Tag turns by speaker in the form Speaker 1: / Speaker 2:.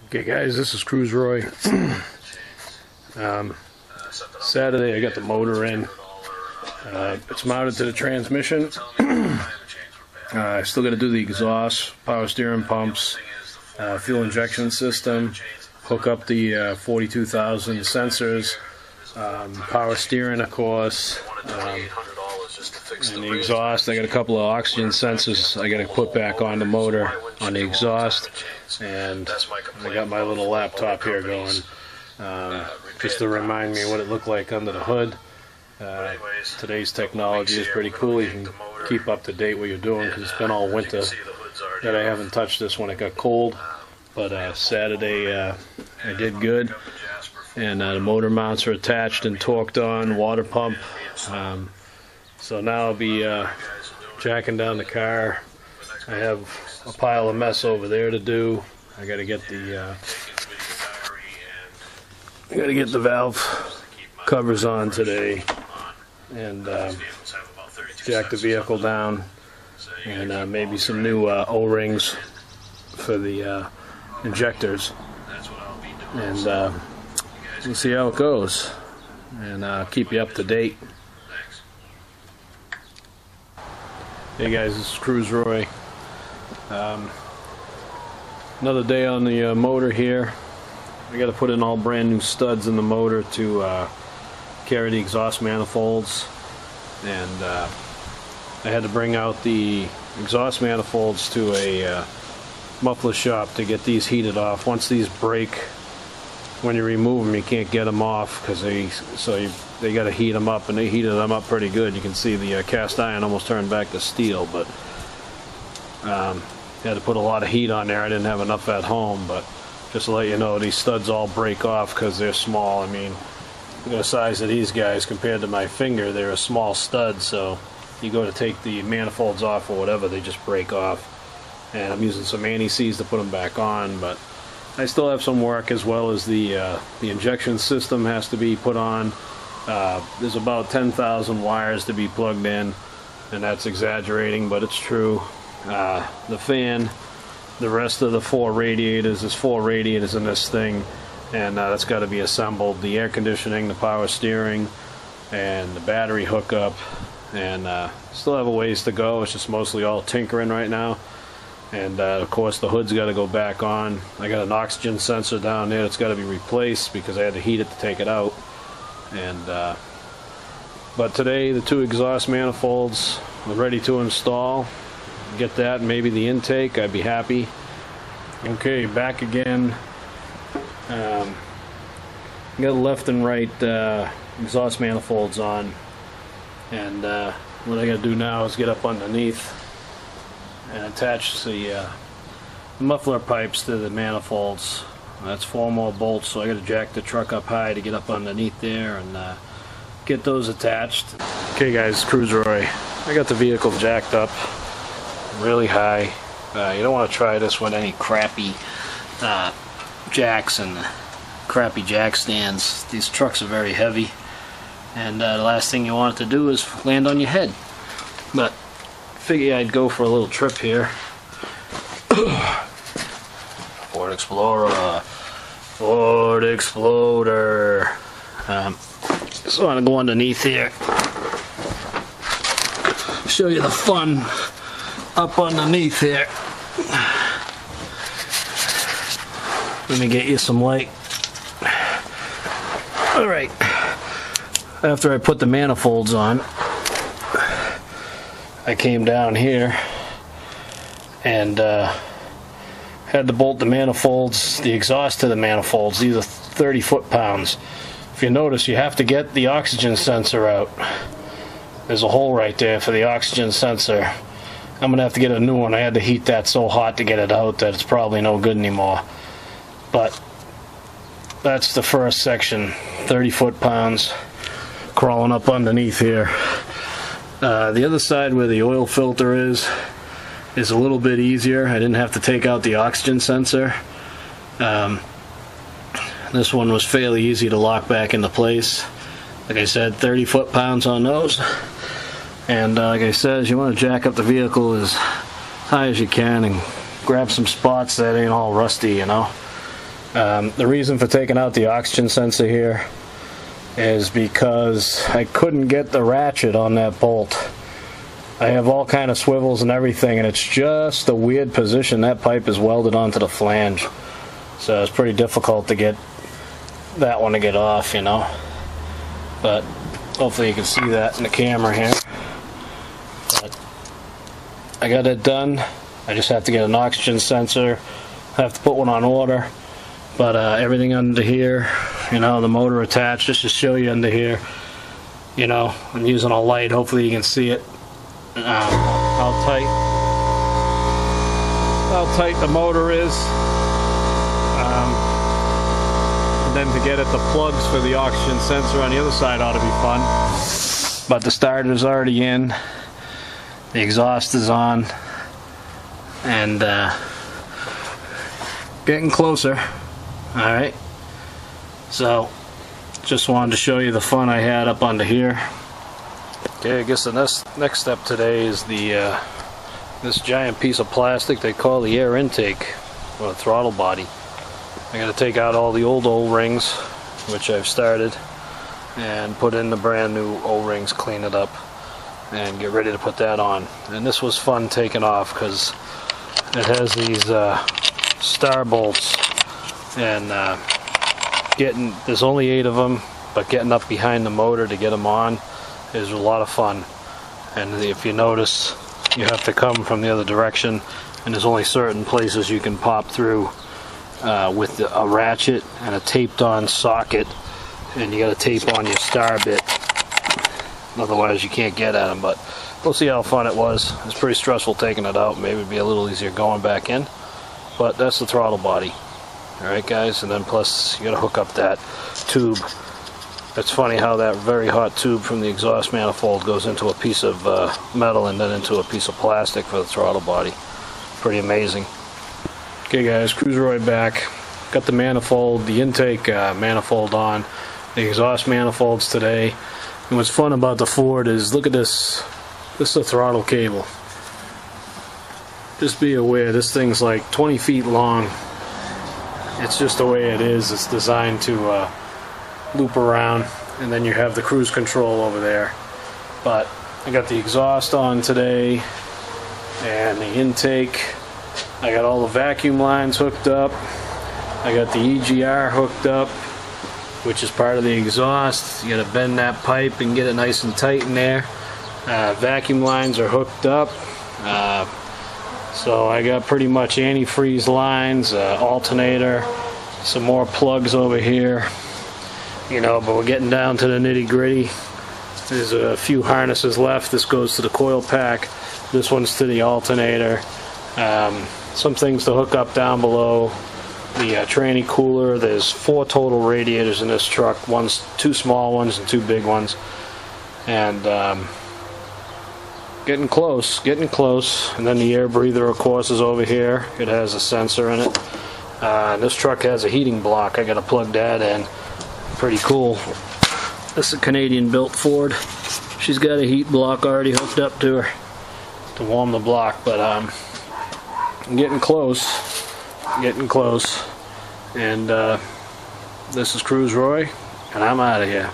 Speaker 1: Okay guys, this is Cruise Roy. Saturday I got the motor in. It's mounted to the transmission. I still got to do the exhaust, power steering pumps, fuel injection system, hook up the 42,000 sensors, power steering of course, and the exhaust. I got a couple of oxygen sensors I got to put back on the motor on the exhaust, and I got my little laptop here going just to remind me what it looked like under the hood. Today's technology is pretty cool. You can keep up to date what you're doing because it's been all winter that I haven't touched this when it got cold. But Saturday I did good, and the motor mounts are attached and torqued on, water pump. So now I'll be jacking down the car. I have a pile of mess over there to do. I got to get the valve covers on today, and jack the vehicle down, and maybe some new O-rings for the injectors, and we'll see how it goes, and I'll keep you up to date. Hey guys, this is Cruise Roy. Another day on the motor here. I got to put in all brand new studs in the motor to carry the exhaust manifolds, and I had to bring out the exhaust manifolds to a muffler shop to get these heated off. Once these break, when you remove them, you can't get them off because they got to heat them up, and they heated them up pretty good. You can see the cast iron almost turned back to steel, but had to put a lot of heat on there. I didn't have enough at home, but just to let you know, these studs all break off because they're small. I mean, the size of these guys compared to my finger, they're a small stud, so you go to take the manifolds off or whatever, they just break off. And I'm using some anti-seize to put them back on, but I still have some work, as well as the injection system has to be put on. There's about 10,000 wires to be plugged in, and that's exaggerating, but it's true. The fan, the rest of the four radiators, there's four radiators in this thing, and that's got to be assembled. The air conditioning, the power steering, and the battery hookup, and still have a ways to go. It's just mostly all tinkering right now. And of course the hood's got to go back on. I got an oxygen sensor down there that's got to be replaced because I had to heat it to take it out. And but today the two exhaust manifolds are ready to install. Get that, and maybe the intake, I'd be happy. Okay, back again. Got left and right exhaust manifolds on, and what I got to do now is get up underneath and attach the muffler pipes to the manifolds. That's 4 more bolts, so I got to jack the truck up high to get up underneath there and get those attached. Okay guys, Cruise Roy. I got the vehicle jacked up really high. You don't want to try this with any crappy jacks and crappy jack stands. These trucks are very heavy, and the last thing you want it to do is land on your head. But figure I'd go for a little trip here. Ford Explorer, Ford Exploder. So I'm gonna go underneath here, show you the fun up underneath here. Let me get you some light. Alright, after I put the manifolds on, I came down here and had to bolt the manifolds, the exhaust to the manifolds. These are 30 foot-pounds. If you notice, you have to get the oxygen sensor out. There's a hole right there for the oxygen sensor. I'm going to have to get a new one. I had to heat that so hot to get it out that it's probably no good anymore. But that's the first section, 30 foot-pounds, crawling up underneath here. The other side where the oil filter is a little bit easier. I didn't have to take out the oxygen sensor. This one was fairly easy to lock back into place. Like I said, 30 foot-pounds on those. And like I said, you want to jack up the vehicle as high as you can and grab some spots that ain't all rusty, you know. The reason for taking out the oxygen sensor here is because I couldn't get the ratchet on that bolt. I have all kind of swivels and everything, and it's just a weird position. That pipe is welded onto the flange, so it's pretty difficult to get that one to get off, you know. But hopefully you can see that in the camera here. But I got it done. I just have to get an oxygen sensor. I have to put one on order. But everything under here, you know, the motor attached, just to show you under here, you know, I'm using a light. Hopefully you can see it. How tight the motor is. And then to get at the plugs for the oxygen sensor on the other side ought to be fun. But the starter's already in. The exhaust is on. And getting closer. Alright, so just wanted to show you the fun I had up under here. Okay, I guess the next step today is the this giant piece of plastic they call the air intake, or the throttle body. I got to take out all the old O-rings, which I've started, and put in the brand new O-rings, clean it up, and get ready to put that on. And this was fun taking off because it has these star bolts. And there's only 8 of them, but getting up behind the motor to get them on is a lot of fun. And if you notice, you have to come from the other direction, and there's only certain places you can pop through with a ratchet and a taped on socket, and you got to tape on your star bit, otherwise you can't get at them. But we'll see how fun it was. It's pretty stressful taking it out. Maybe it'd be a little easier going back in, but that's the throttle body. Alright guys, and then plus you gotta hook up that tube. It's funny how that very hot tube from the exhaust manifold goes into a piece of metal and then into a piece of plastic for the throttle body. Pretty amazing. Okay guys, Cruiseroid back. Got the manifold, the intake manifold on, the exhaust manifolds today. And what's fun about the Ford is, look at this. This is the throttle cable. Just be aware, this thing's like 20 feet long. It's just the way it is. It's designed to loop around, and then you have the cruise control over there. But I got the exhaust on today, and the intake. I got all the vacuum lines hooked up. I got the EGR hooked up, which is part of the exhaust. You gotta bend that pipe and get it nice and tight in there. Vacuum lines are hooked up. So I got pretty much antifreeze lines, alternator, some more plugs over here, you know, but we're getting down to the nitty gritty. There's a few harnesses left. This goes to the coil pack. This one's to the alternator. Some things to hook up down below. The tranny cooler. There's 4 total radiators in this truck. 2 small ones and 2 big ones. And getting close, and then the air breather, of course, is over here. It has a sensor in it. This truck has a heating block. I gotta plug that in. Pretty cool. This is a Canadian-built Ford. She's got a heat block already hooked up to her to warm the block. But I'm getting close, and this is Cruise Roy, and I'm out of here.